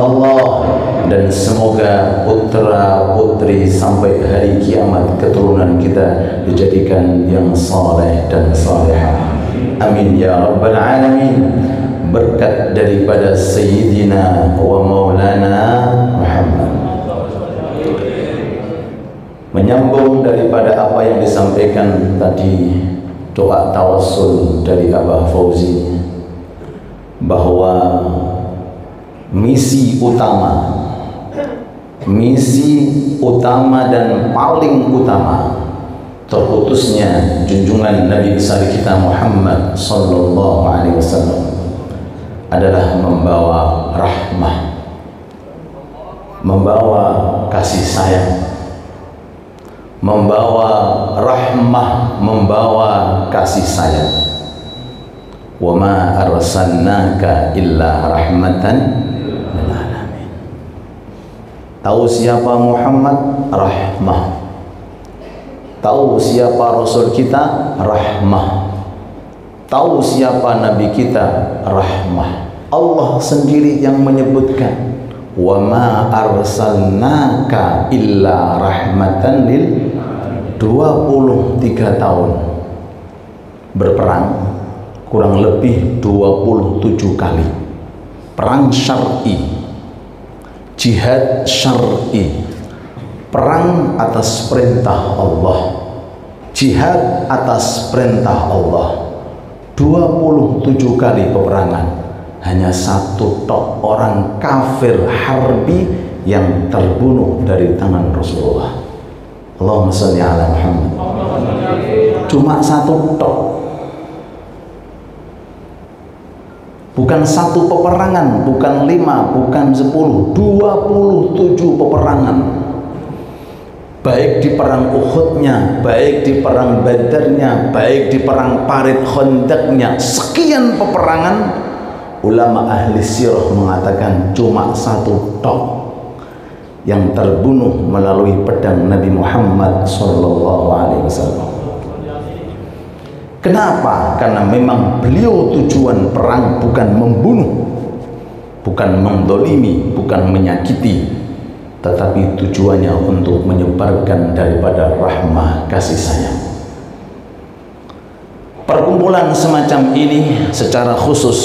Allah, dan semoga putra putri sampai hari kiamat keturunan kita dijadikan yang saleh dan salihah. Amin ya rabbal alamin. Berkat daripada Sayyidina wa Maulana Muhammad. Menyambung daripada apa yang disampaikan tadi, doa tawassul dari Abah Fauzi, bahwa misi utama dan paling utama terputusnya junjungan Nabi besar kita Muhammad sallallahu alaihi wasallam adalah membawa rahmah, membawa kasih sayang, membawa rahmah, membawa kasih sayang. Wa ma arsalnaka illa rahmatan lil alamin. Tahu siapa Muhammad? Rahmah. Tahu siapa Rasul kita? Rahmah. Tahu siapa Nabi kita? Rahmah. Allah sendiri yang menyebutkan, wa ma arsalnaka illa rahmatan lil 23 tahun berperang, kurang lebih 27 kali perang syar'i, jihad syar'i, perang atas perintah Allah, jihad atas perintah Allah. 27 kali peperangan, hanya satu tok orang kafir harbi yang terbunuh dari tangan Rasulullah. Allahumma sholli ala Muhammad. Cuma satu tok, bukan satu peperangan, bukan 5, bukan 10, 27 peperangan. Baik di perang Uhudnya, baik di perang Badarnya, baik di perang Parit Khandaqnya, sekian peperangan. Ulama ahli sirah mengatakan cuma satu tok yang terbunuh melalui pedang Nabi Muhammad sallallahu alaihi wasallam. Kenapa? Karena memang beliau tujuan perang bukan membunuh, bukan mendolimi, bukan menyakiti, tetapi tujuannya untuk menyebarkan daripada rahmah kasih sayang. Perkumpulan semacam ini secara khusus,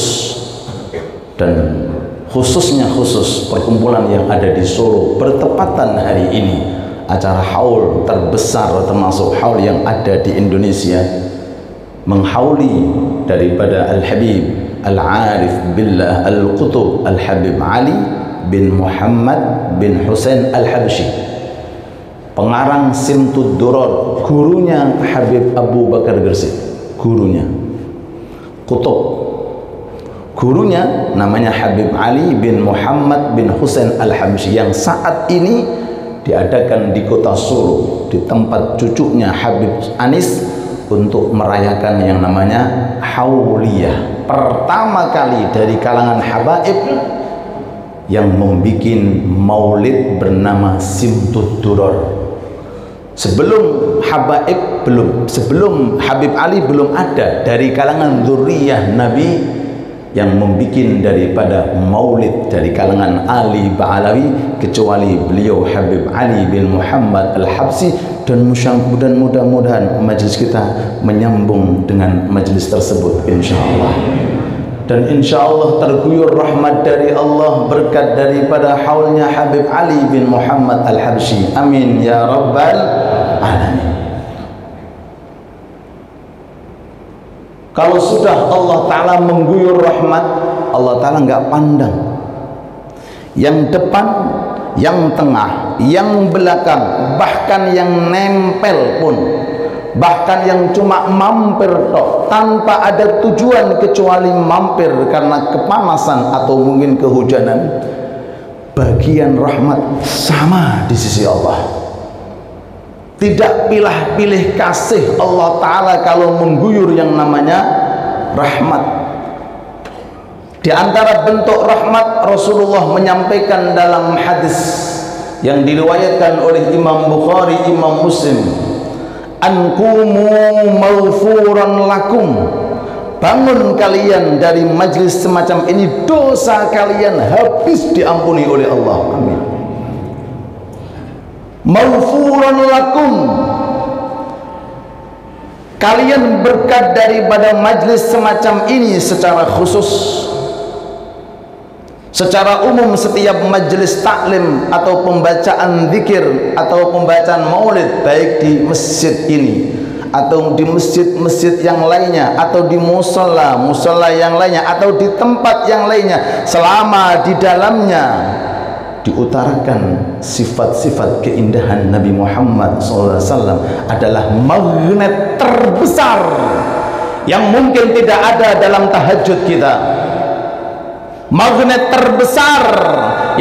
dan khususnya khusus perkumpulan yang ada di Solo, bertepatan hari ini acara haul terbesar termasuk haul yang ada di Indonesia, menghauli daripada Al-Habib Al-Arif Billah Al-Qutub Al-Habib Ali bin Muhammad bin Husain Al-Habsyi, pengarang Simtud Durar, gurunya Habib Abu Bakar Gresik, gurunya Kutub, gurunya namanya Habib Ali bin Muhammad bin Husain Al-Habsyi, yang saat ini diadakan di kota Solo di tempat cucunya Habib Anis untuk merayakan yang namanya Hauliyah, pertama kali dari kalangan habaib yang membuat maulid bernama Simtud Durar. Sebelum habaib sebelum Habib Ali belum ada dari kalangan dzurriyyah Nabi yang membuat daripada maulid dari kalangan Ali Ba'alawi, kecuali beliau Habib Ali bin Muhammad Al-Habsyi. Dan mudah-mudahan majelis kita menyambung dengan majelis tersebut insyaallah. Dan insyaallah terguyur rahmat dari Allah berkat daripada haulnya Habib Ali bin Muhammad Al-Habsyi. Amin ya rabbal alamin. Kalau sudah Allah Ta'ala mengguyur rahmat, Allah Ta'ala nggak pandang yang depan, yang tengah, yang belakang, bahkan yang nempel pun, bahkan yang cuma mampir tok, tanpa ada tujuan kecuali mampir karena kepanasan atau mungkin kehujanan, bagian rahmat sama di sisi Allah. Tidak pilih-pilih kasih Allah Ta'ala kalau mengguyur yang namanya rahmat. Di antara bentuk rahmat, Rasulullah menyampaikan dalam hadis yang diriwayatkan oleh Imam Bukhari, Imam Muslim, ankumu maghfuran lakum bangun kalian dari majlis semacam ini, dosa kalian habis diampuni oleh Allah. Amin. Maghfuran lakum, kalian berkat daripada majlis semacam ini secara khusus. Secara umum setiap majlis taklim atau pembacaan zikir atau pembacaan maulid, baik di masjid ini atau di masjid-masjid yang lainnya atau di musola yang lainnya atau di tempat yang lainnya, selama di dalamnya diutarakan sifat-sifat keindahan Nabi Muhammad SAW, adalah magnet terbesar yang mungkin tidak ada dalam tahajud kita, magnet terbesar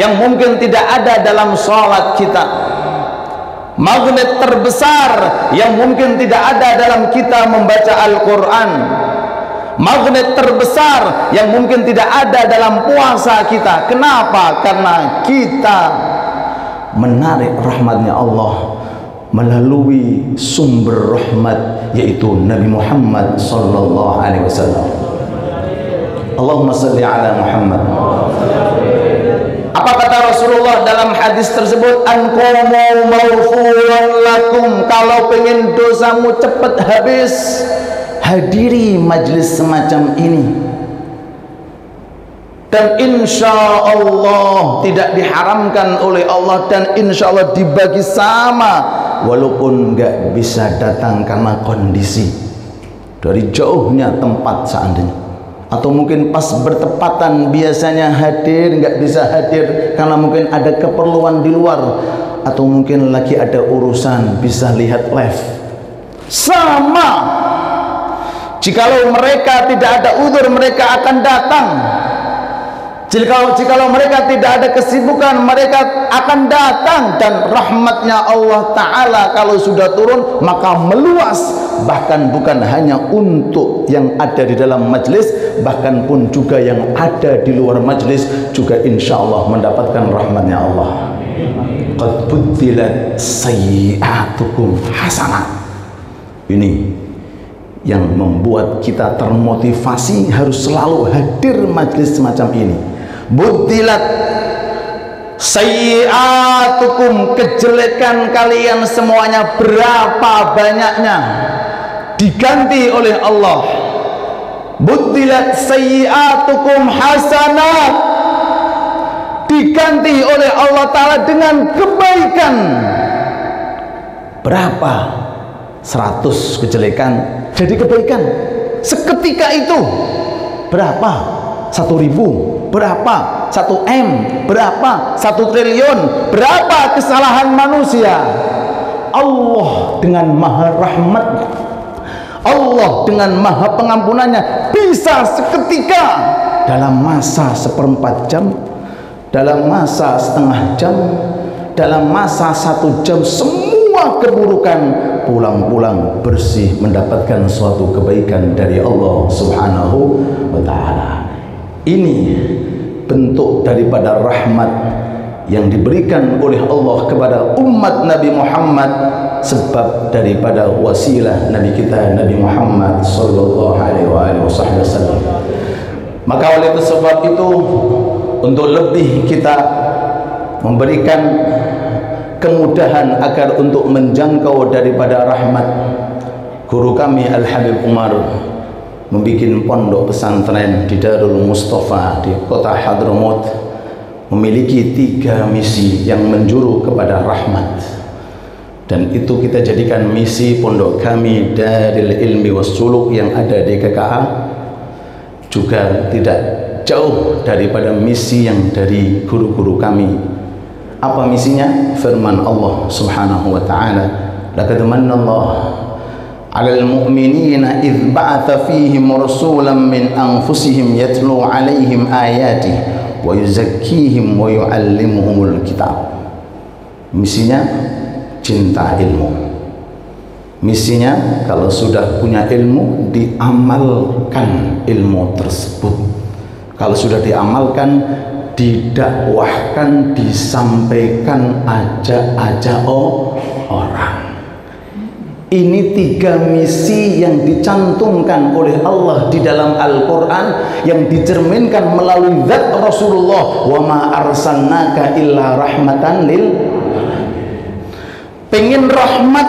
yang mungkin tidak ada dalam sholat kita, magnet terbesar yang mungkin tidak ada dalam kita membaca Al-Quran, magnet terbesar yang mungkin tidak ada dalam puasa kita. Kenapa? Karena kita menarik rahmatnya Allah melalui sumber rahmat, yaitu Nabi Muhammad sallallahu alaihi wasallam. Allahumma salli ala Muhammad. Apa kata Rasulullah dalam hadis tersebut? Anqumu maghfuran lakum, kalau pengen dosamu cepat habis, hadiri majlis semacam ini, dan insya Allah tidak diharamkan oleh Allah, dan insya Allah dibagi sama, walaupun nggak bisa datang karena kondisi dari jauhnya tempat seandainya, atau mungkin pas bertepatan biasanya hadir nggak bisa hadir karena mungkin ada keperluan di luar, atau mungkin lagi ada urusan, bisa lihat live sama. Jikalau mereka tidak ada udzur, mereka akan datang. Jikalau mereka tidak ada kesibukan, mereka akan datang. Dan rahmatnya Allah Ta'ala kalau sudah turun, maka meluas. Bahkan bukan hanya untuk yang ada di dalam majlis, bahkan pun juga yang ada di luar majlis juga insya Allah mendapatkan rahmatnya Allah. Qad buddilat sayyi'atukum hasanat. Ini yang membuat kita termotivasi harus selalu hadir majlis semacam ini. Buddilat sayyi'atukum, kejelekan kalian semuanya berapa banyaknya diganti oleh Allah. Buddilat sayyi'atukum hasanat, diganti oleh Allah Ta'ala dengan kebaikan. Berapa? 100 kejelekan jadi kebaikan seketika itu. Berapa? 1.000? Berapa? 1 M? Berapa? 1 triliun? Berapa kesalahan manusia? Allah dengan maha rahmat, Allah dengan maha pengampunannya bisa seketika, dalam masa 1/4 jam, dalam masa setengah jam, dalam masa 1 jam, semua keburukan pulang-pulang bersih, mendapatkan suatu kebaikan dari Allah Subhanahu wa Ta'ala. Ini bentuk daripada rahmat yang diberikan oleh Allah kepada umat Nabi Muhammad, sebab daripada wasilah Nabi kita Nabi Muhammad sallallahu alaihi wasallam. Maka oleh sebab itu, untuk lebih kita memberikan kemudahan agar untuk menjangkau daripada rahmat, guru kami Al-Habib Umar membuat pondok pesantren di Darul Mustafa di kota Hadramaut, memiliki 3 misi yang menjuru kepada rahmat. Dan itu kita jadikan misi pondok kami Darul Ilmi Wassuluk yang ada di KKA, juga tidak jauh daripada misi yang dari guru-guru kami. Apa misinya? Firman Allah Subhanahu wa Ta'ala, laqad manna Allah 'alal mu'minina idh ba'atha fihim rasulan min anfusihim yatlu 'alaihim ayatihi wa yuzakkihim wa yu'allimuhumul kitab. Misinya cinta ilmu. Misinya kalau sudah punya ilmu, diamalkan ilmu tersebut. Kalau sudah diamalkan, didakwahkan, disampaikan, ajak-ajak orang. Ini 3 misi yang dicantumkan oleh Allah di dalam Al-Quran, yang dicerminkan melalui zat Rasulullah. Wa ma arsalnaka illa rahmatan lil. Pengen rahmat,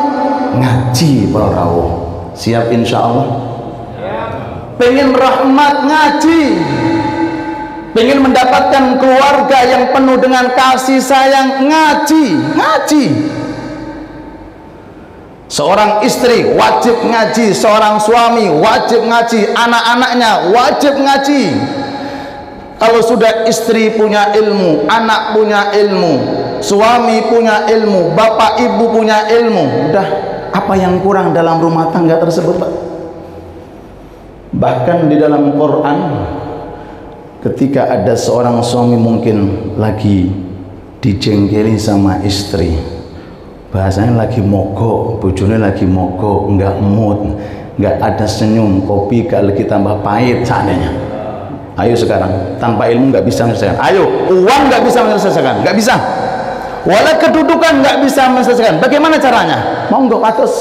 ngaji para rawuh. Siap insya Allah. Pengen rahmat, ngaji. Pengen mendapatkan keluarga yang penuh dengan kasih sayang, ngaji. Seorang istri wajib ngaji, seorang suami wajib ngaji, anak-anaknya wajib ngaji. Kalau sudah istri punya ilmu, anak punya ilmu, suami punya ilmu, bapak ibu punya ilmu, udah, apa yang kurang dalam rumah tangga tersebut, Pak? Bahkan di dalam Quran, ketika ada seorang suami mungkin lagi dijengkeli sama istri, bahasanya lagi mogok, bojone lagi mogok, enggak mood, enggak ada senyum, kopi gak lagi tambah pahit seandainya. Ayo sekarang, tanpa ilmu nggak bisa menyelesaikan. Ayo, uang nggak bisa menyelesaikan, nggak bisa. Walau kedudukan nggak bisa menyelesaikan. Bagaimana caranya? Monggo patos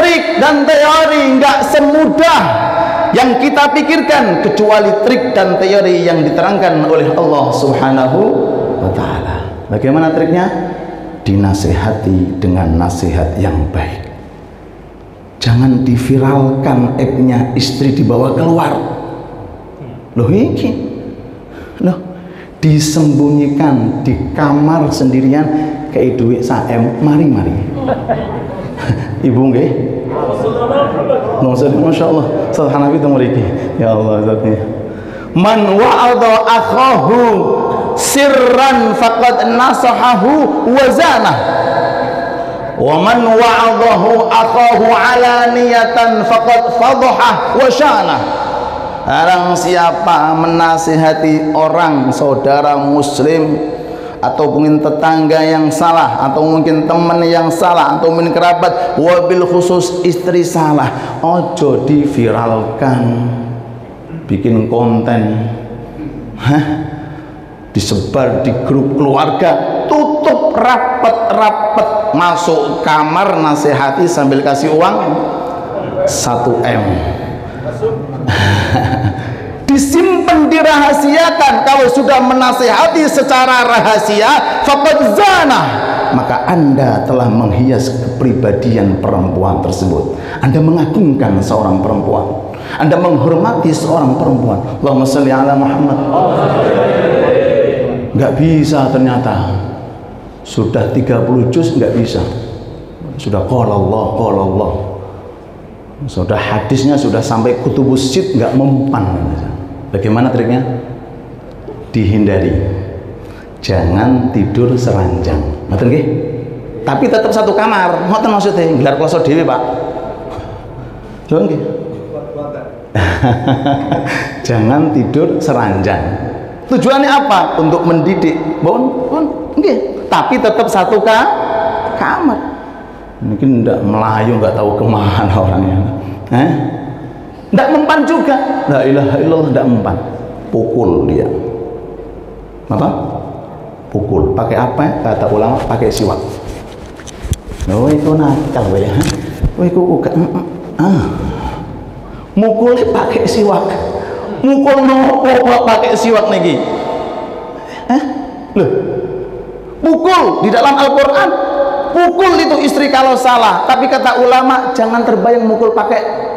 trik dan teori, nggak semudah yang kita pikirkan, kecuali trik dan teori yang diterangkan oleh Allah Subhanahu wa Ta'ala. Bagaimana triknya? Dinasehati dengan nasihat yang baik. Jangan diviralkan aibnya istri dibawa keluar. Loh ini, loh, disembunyikan di kamar sendirian kayak duit saem, mari. Ibu nggih? Masya Allah, Subhanallah itu mriki. Ya Allah, zatnya. Man wa'adha akhahu sirran faqad nasahahu wa zanah. Wa man wa'adahu akhahu alaniyatan faqad fadhah wa syanah. Barang siapa menasihati orang saudara muslim, atau mungkin tetangga yang salah, atau mungkin teman yang salah, atau mungkin kerabat, wabil khusus istri salah, ojo diviralkan, bikin konten, disebar di grup keluarga, tutup rapet, masuk kamar nasihati sambil kasih uang 1 M. Disimpan, dirahasiakan. Kalau sudah menasihati secara rahasia, faqad zana, maka Anda telah menghias kepribadian perempuan tersebut. Anda mengagungkan seorang perempuan, Anda menghormati seorang perempuan. Allahumma sholli ala Muhammad. Nggak bisa ternyata. Sudah 30 juz nggak bisa. Sudah qala Allah. Sudah hadisnya sudah sampai kutubus sit, nggak mempan. Bagaimana triknya? Dihindari. Jangan tidur seranjang. Ngoten nggih? Tapi tetap satu kamar. Ngoten maksudnya, gelar kloso dhewe, Pak. Lho nggih. Jangan tidur seranjang. Tujuannya apa? Untuk mendidik. Bon, nggih. Tapi tetap satu kamar. Mungkin tidak melayu, nggak tahu kemana orangnya. Tidak mempan juga. La ilaha illallah, tidak mempan. Pukul dia. Apa? Pukul. Pakai apa? Kata ulama, pakai siwak. Oh itu nakal ya. Oh itu mukulnya pakai siwak. Mukul nopo pakai siwak niki. Loh. Pukul di dalam Al-Quran. Pukul itu istri kalau salah, tapi kata ulama jangan terbayang mukul pakai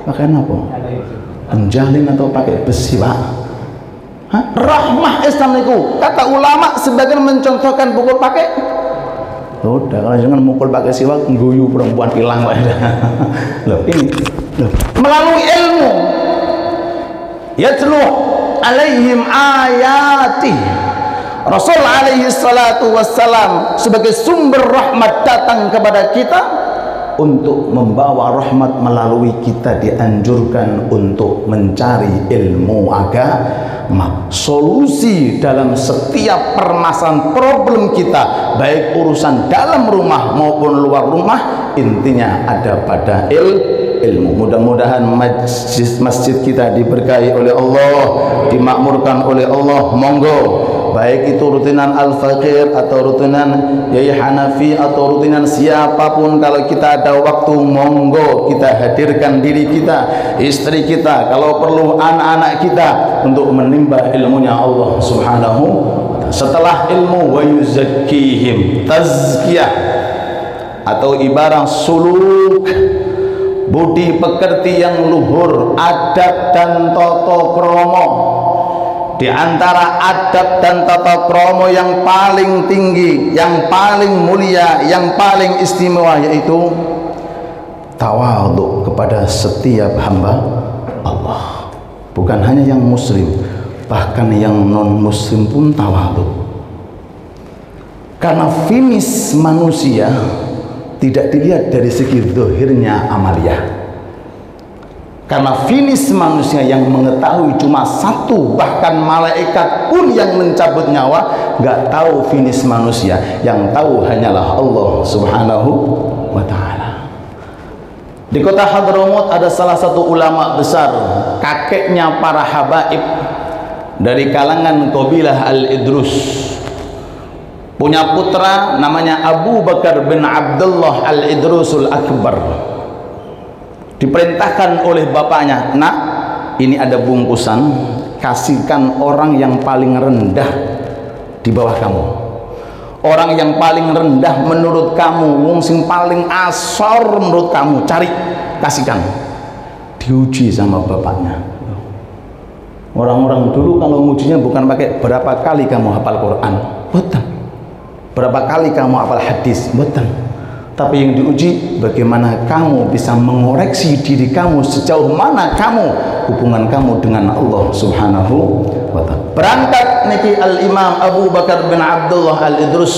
apa? Penjalin atau pakai besi, Pak. Rahmah Islam itu, kata ulama sebagian mencontohkan pukul pakai. Udah, kalau jangan mukul pakai siwak, guyu perempuan hilang, Pak. Loh, ini loh. Melalui ilmu yatlu alaihim ayati. Rasul alaihi salatu wassalam sebagai sumber rahmat datang kepada kita untuk membawa rahmat. Melalui kita dianjurkan untuk mencari ilmu agama, solusi dalam setiap permasalahan problem kita, baik urusan dalam rumah maupun luar rumah, intinya ada pada ilmu. Mudah-mudahan masjid kita diberkahi oleh Allah, dimakmurkan oleh Allah. Monggo baik itu rutinan Al-Faqir atau rutinan Yai Hanafi atau rutinan siapapun, kalau kita ada waktu monggo kita hadirkan diri kita, istri kita, kalau perlu anak-anak kita untuk menimba ilmunya Allah Subhanahu wa ta'ala. Setelah ilmu, wa yuzakkihim, tazkiyah atau ibarat suluk, budi pekerti yang luhur, adab dan tata krama. Di antara adab dan tata krama yang paling tinggi, yang paling mulia, yang paling istimewa yaitu tawadhu kepada setiap hamba Allah. Bukan hanya yang muslim, bahkan yang non muslim pun tawadhu. Karena finish manusia tidak dilihat dari segi zahirnya amaliyah. Karena finish manusia yang mengetahui cuma satu, bahkan malaikat pun yang mencabut nyawa nggak tahu finish manusia, yang tahu hanyalah Allah Subhanahu wa ta'ala. Di kota Hadramaut ada salah satu ulama besar, kakeknya para habaib dari kalangan kabilah Al-Idrus, punya putra namanya Abu Bakar bin Abdullah Al-Idrusul Akbar. Diperintahkan oleh bapaknya, nak, ini ada bungkusan, kasihkan orang yang paling rendah di bawah kamu, orang yang paling rendah menurut kamu, wong sing paling asor menurut kamu, cari, kasihkan. Diuji sama bapaknya. Orang-orang dulu kalau ngujinya bukan pakai berapa kali kamu hafal Quran, betul, berapa kali kamu hafal hadis, betul, tapi yang diuji bagaimana kamu bisa mengoreksi diri kamu, sejauh mana kamu hubungan kamu dengan Allah Subhanahu wa ta'ala. Berangkat niki Al-Imam Abu Bakar bin Abdullah Al-Idrus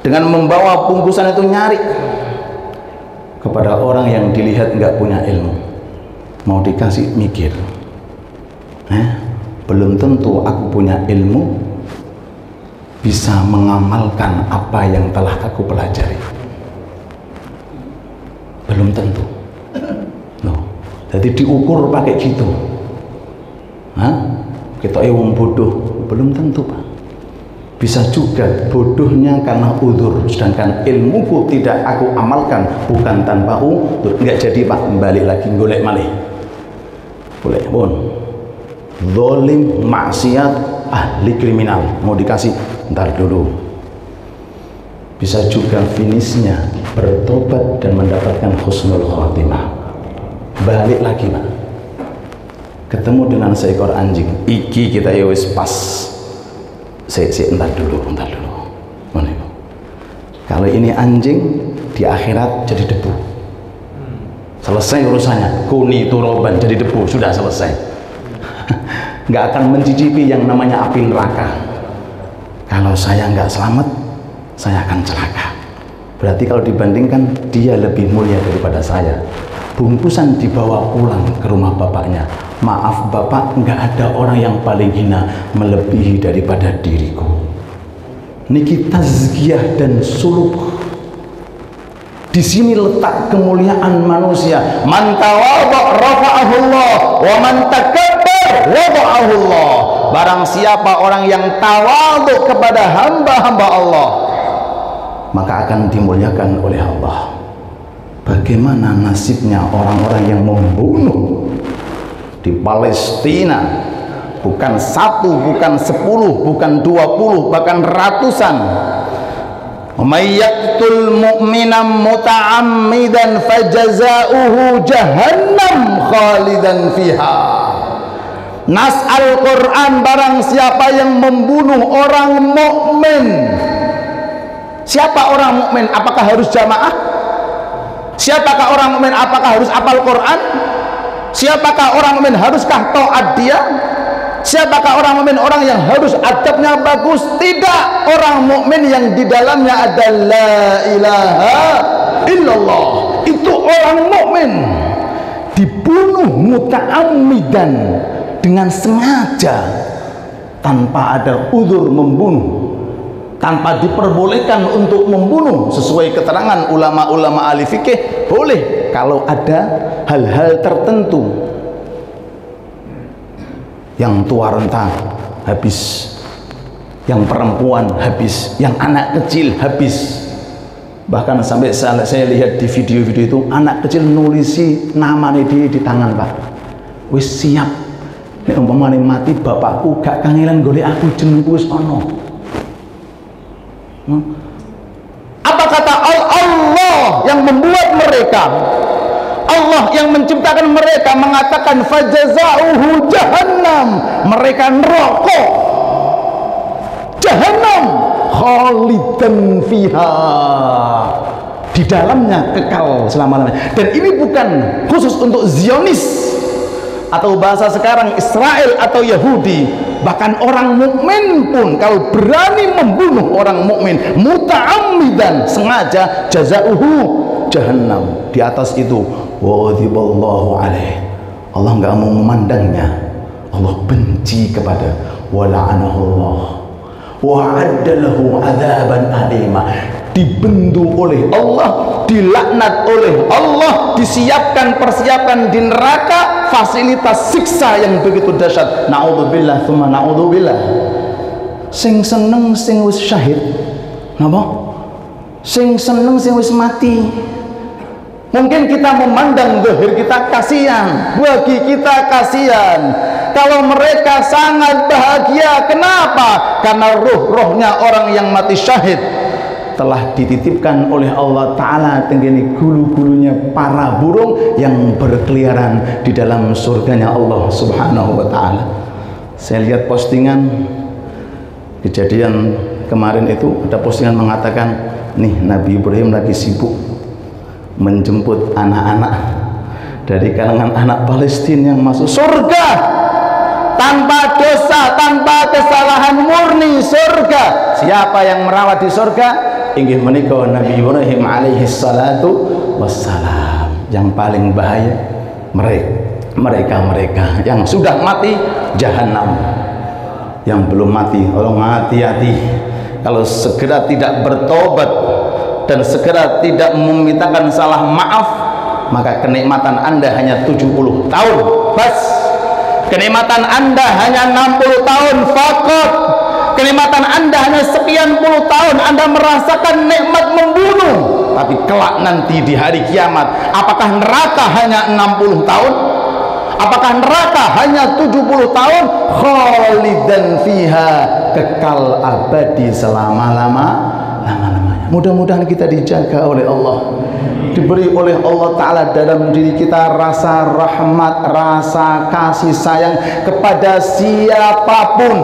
dengan membawa bungkusan itu, nyari kepada orang yang dilihat nggak punya ilmu, mau dikasih mikir, belum tentu aku punya ilmu bisa mengamalkan apa yang telah aku pelajari. Belum tentu. No. Jadi diukur pakai gitu. Kita wong bodoh, belum tentu, Pak. Bisa juga bodohnya karena udzur, sedangkan ilmuku tidak aku amalkan, bukan tanpa udzur. Enggak jadi, Pak, balik lagi golek malih. Boleh, pun. Zalim, maksiat, ahli kriminal, mau dikasih, ntar dulu. Bisa juga finishnya bertobat dan mendapatkan husnul khotimah. Balik lagi, Pak, ketemu dengan seekor anjing, iki kita ya wis pas, entar dulu. Mana itu? Kalau ini anjing, di akhirat jadi debu, selesai urusannya. Kuni turoban, jadi debu, sudah selesai. Nggak akan mencicipi yang namanya api neraka. Kalau saya nggak selamat, saya akan celaka. Berarti kalau dibandingkan, dia lebih mulia daripada saya. Bungkusan dibawa pulang ke rumah bapaknya. Maaf bapak, nggak ada orang yang paling hina melebihi daripada diriku. Niki tazkiyah dan suluk. Di sini letak kemuliaan manusia. Man tawadha rafa'ahullah, wa man takabbar wada'ahullah. Barang siapa orang yang tawadhu kepada hamba-hamba Allah, maka akan dimuliakan oleh Allah. Bagaimana nasibnya orang-orang yang membunuh di Palestina? Bukan satu, bukan 10, bukan 20, bahkan ratusan. Mayyatul mu'minam muta'ammidan fajaza'uhu jahannam khalidan fiha. Nas Al-Quran, barang siapa yang membunuh orang mukmin. Siapa orang mukmin? Apakah harus jamaah? Siapakah orang mukmin? Apakah harus hafal Quran? Siapakah orang mukmin? Haruskah taat dia? Siapakah orang mukmin? Orang yang harus adabnya bagus? Tidak. Orang mukmin yang di dalamnya ada la ilaha illallah, itu orang mukmin. Dibunuh muta'ammidan, dengan sengaja, tanpa ada udzur membunuh, tanpa diperbolehkan untuk membunuh. Sesuai keterangan ulama-ulama ahli fikih, boleh kalau ada hal-hal tertentu. Yang tua renta habis yang perempuan habis, yang anak kecil habis. Bahkan sampai saya lihat di video-video itu, anak kecil nulisi namanya di tangan, Pak. Wis siap, nek umpamane mati bapakku gak kangelan golek aku, jenengku wis ana. Apa kata Allah yang membuat mereka, Allah yang menciptakan mereka mengatakan fajazauhu jahannam, mereka neraka jahannam khalidan fiha, di dalamnya kekal selama-lamanya. Dan ini bukan khusus untuk Zionis atau bahasa sekarang Israel atau Yahudi, bahkan orang mukmin pun kalau berani membunuh orang mukmin muta'ammidan, sengaja, jazauhu jahannam. Di atas itu wadhiballahu alaih, Allah nggak mau memandangnya, Allah benci kepada, wala'anahullah wa'addalahu adzaban alima, dibendu oleh Allah, dilaknat oleh Allah, persiapkan di neraka fasilitas siksa yang begitu dahsyat. Naudzubillah tsumma naudzubillah. Sing seneng sing wis syahid, napa? Sing seneng sing wis mati. Mungkin kita memandang zahir kita kasihan, bagi kita kasihan. Kalau mereka sangat bahagia, kenapa? Karena rohnya orang yang mati syahid telah dititipkan oleh Allah Ta'ala tenggini gulu-gulunya para burung yang berkeliaran di dalam surganya Allah Subhanahu wa Ta'ala. Saya lihat postingan kejadian kemarin itu, ada postingan mengatakan, nih Nabi Ibrahim lagi sibuk menjemput anak-anak dari kalangan anak Palestina yang masuk surga tanpa dosa, tanpa kesalahan, murni surga. Siapa yang merawat di surga? Inggih menika Nabi Ibrahim alaihi salatu wassalam. Yang paling bahaya mereka yang sudah mati jahanam. Yang belum mati, tolong hati-hati. Kalau segera tidak bertobat dan segera tidak memintakan salah maaf, maka kenikmatan Anda hanya 70 tahun. Bas. Kenikmatan Anda hanya 60 tahun fakot. Kenikmatan Anda hanya sekian puluh tahun. Anda merasakan nikmat membunuh, tapi kelak nanti di hari kiamat, apakah neraka hanya 60 tahun? Apakah neraka hanya 70 tahun? Khalidan fiha, kekal abadi selama-lamanya. Mudah-mudahan kita dijaga oleh Allah, diberi oleh Allah Ta'ala dalam diri kita rasa rahmat, rasa kasih sayang kepada siapapun,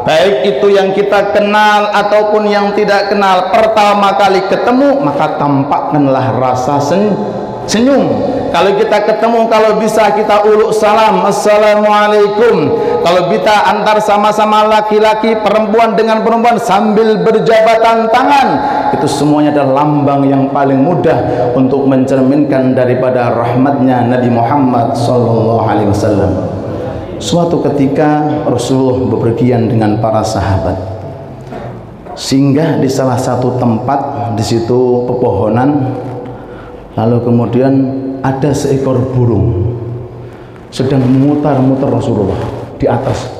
baik itu yang kita kenal ataupun yang tidak kenal. Pertama kali ketemu, maka tampakkanlah rasa senyum. Kalau kita ketemu, kalau bisa kita uluk salam, assalamualaikum. Kalau kita antar sama-sama laki-laki, perempuan dengan perempuan sambil berjabatan tangan, itu semuanya adalah lambang yang paling mudah untuk mencerminkan daripada rahmatnya Nabi Muhammad SAW. Suatu ketika Rasulullah bepergian dengan para sahabat, singgah di salah satu tempat, di situ pepohonan. Lalu kemudian ada seekor burung sedang memutar-mutar Rasulullah di atas,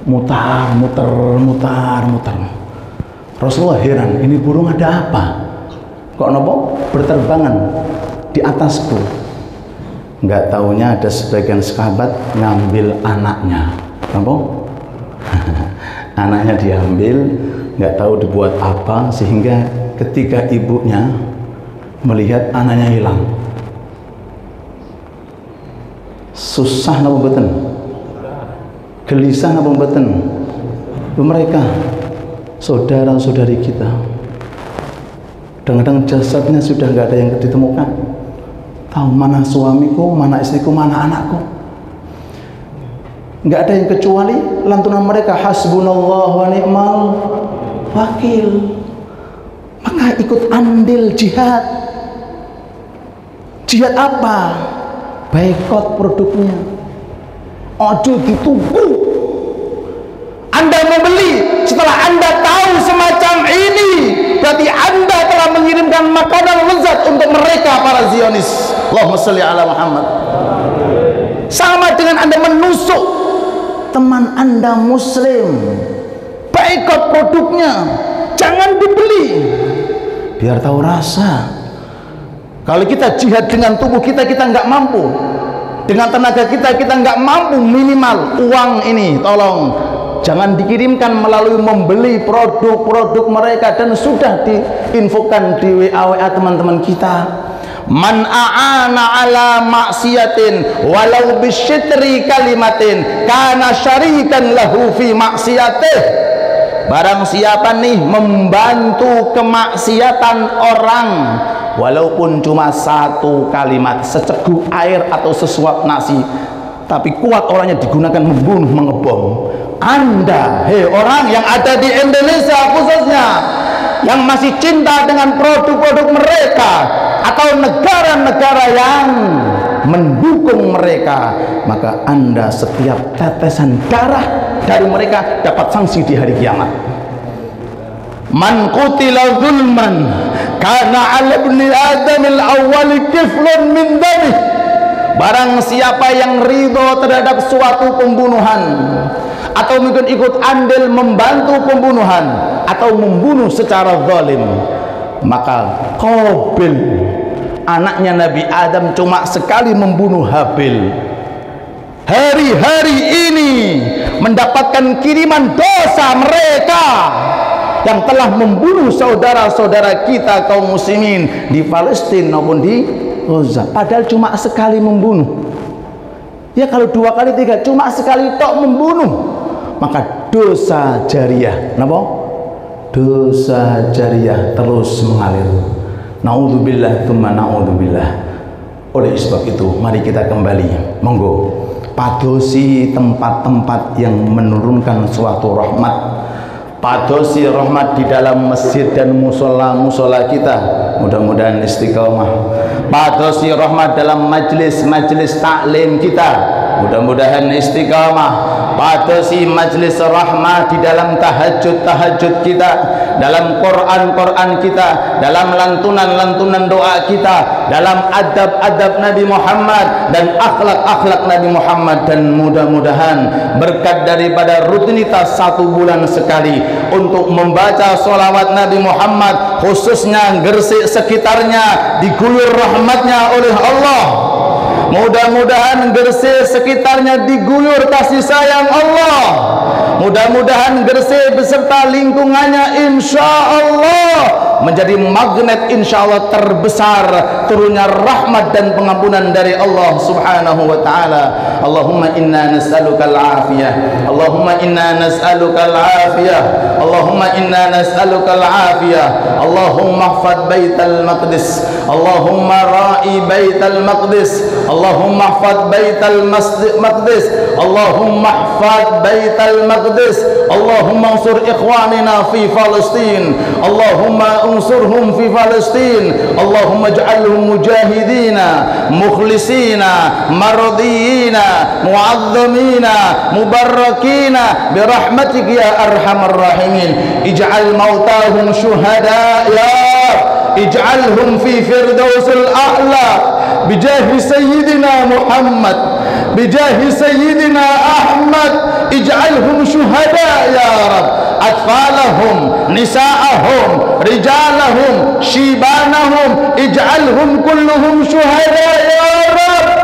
mutar. Rasulullah heran, ini burung ada apa? Kok nopo berterbangan di atasku? Nggak taunya ada sebagian sahabat ngambil anaknya, nopo? Anaknya diambil, nggak tahu dibuat apa, sehingga ketika ibunya melihat anaknya hilang, susah napa mboten? Gelisah napa mboten? Mereka saudara-saudari kita, kadang-kadang jasadnya sudah nggak ada yang ditemukan. Tahu mana suamiku, mana istriku, mana anakku? Nggak ada yang kecuali lantunan mereka, hasbunallah wa ni'mal wakil. Maka ikut andil jihad. Jihad apa? Boikot produknya. Ojo ditunggu. Anda membeli setelah Anda tahu semacam ini, berarti Anda telah mengirimkan makanan lezat untuk mereka para Zionis. Allahumma sholli ala Muhammad. Sama dengan Anda menusuk teman Anda muslim, boikot produknya, jangan dibeli, biar tahu rasa. Kalau kita jihad dengan tubuh kita, kita nggak mampu, dengan tenaga kita nggak mampu, minimal uang ini tolong jangan dikirimkan melalui membeli produk-produk mereka, dan sudah diinfokan di WA teman-teman kita. Man a'ana ala maksiatin walau bisyitri kalimatin kana syarikan lahu fi maksiatih. Barang siapa nih membantu kemaksiatan orang walaupun cuma satu kalimat, seceguk air atau sesuap nasi, tapi kuat orangnya digunakan membunuh, mengebom. Anda, hei orang yang ada di Indonesia khususnya, yang masih cinta dengan produk-produk mereka atau negara-negara yang mendukung mereka, maka Anda setiap tetesan darah dari mereka dapat sanksi di hari kiamat. Man qutila zulman kana 'ala ibni adamil awwali kiflun min dami. Barang siapa yang ridho terhadap suatu pembunuhan, atau mungkin ikut andil membantu pembunuhan atau membunuh secara zalim, maka Qabil anaknya Nabi Adam cuma sekali membunuh Habil, hari-hari ini mendapatkan kiriman dosa mereka yang telah membunuh saudara-saudara kita kaum muslimin di Palestina maupun di Gaza. Padahal cuma sekali membunuh. Ya kalau 2 kali 3, cuma sekali tok membunuh, maka dosa jariah, kenapa? Dosa jariah terus mengalir. Naudzubillah tsumma naudzubillah. Oleh sebab itu mari kita kembali, monggo padosi tempat-tempat yang menurunkan suatu rahmat, padosi rahmat di dalam masjid dan musola-musola kita, mudah-mudahan istiqomah. Padosi rahmat dalam majlis-majlis taklim kita, mudah-mudahan istiqamah. Padosi majlis rahmat di dalam tahajud-tahajud kita, dalam Quran-Quran kita, dalam lantunan-lantunan doa kita, dalam adab-adab Nabi Muhammad dan akhlak-akhlak Nabi Muhammad. Dan mudah-mudahan berkat daripada rutinitas 1 bulan sekali untuk membaca sholawat Nabi Muhammad, khususnya Gresik sekitarnya diguyur rahmatnya oleh Allah. Mudah-mudahan Gresik sekitarnya diguyur kasih sayang Allah. Mudah-mudahan Gresik beserta lingkungannya insya Allah menjadi magnet insya Allah terbesar turunnya rahmat dan pengampunan dari Allah subhanahu wa ta'ala. Allahumma inna nas'aluka al-afiyah, Allahumma inna nas'aluka al-afiyah, Allahumma inna nas'aluka al-afiyah. Allahumma hafad baital maqdis, Allahumma ra'i baital maqdis, Allahumma hafad baital maqdis, Allahumma hafad baital maqdis, Allahumma ansur ikhwanina fi Palestin, Allahumma unsurhum fi Palestin, Allahumma ij'alhum mujahidina mukhlisina mardiyina mu'azzamina mubarakina birahmatika ya arhamar rahimin. Ij'al mautahum syuhada ya ij'alhum fi firdausil a'la bijahi sayyidina Muhammad, bijahi sayyidina Ahmad. Ij'alhum syuhada ya Rabb, atfalahum, nisa'ahum, rijalahum, shibanahum, ij'alhum kulluhum syuhada ya Rabb.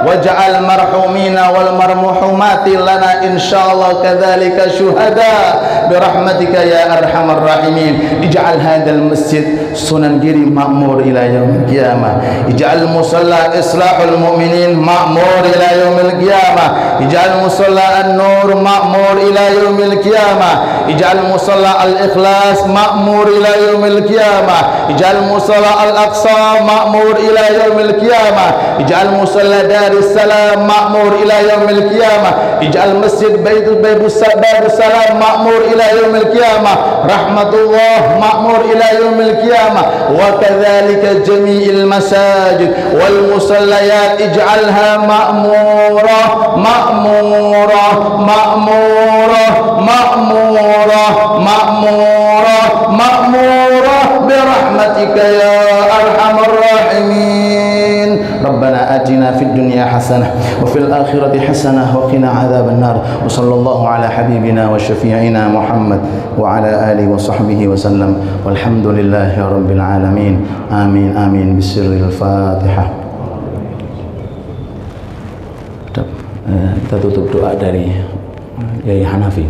Waj'al marhumina wal marmuhumati lana insyaallah kadzalika syuhada birahmatika ya arhamar rahimin. Ij'al hadzal masjid Sunan Giri ma'mur ila yaumil qiyamah, ij'al musalla islahul mu'minin ma'mur ila yaumil qiyamah, ij'al musalla an-nur ma'mur ila yaumil qiyamah, ij'al musalla al-ikhlas ma'mur ila yaumil qiyamah, ij'al musalla al-aqsa ma'mur ila yaumil qiyamah, ij'al musalla Darussalam ma'mur ila yaumil qiyamah, ij'al masjid Babus Salam ma'mur ila yaumil qiyamah, rahmatullah ma'mur ila yaumil qiyamah, wa kadzalika jami'il masajid wal musallayat ij'alha ma'murah ma'murah ma'murah ma'murah ma'murah ma'murah birahmatika ya arhamar rahimin. Rabbana atina fid dunya hasanah wa وفي الآخرة حسنة وقنا عذاب النار وصلى الله على حبيبنا وشفيعنا محمد وعلى آله وصحبه وسلم والحمد لله رب العالمين آمين آمين بسر الفاتحة. Kita tutup doa dari Yai Hanafi.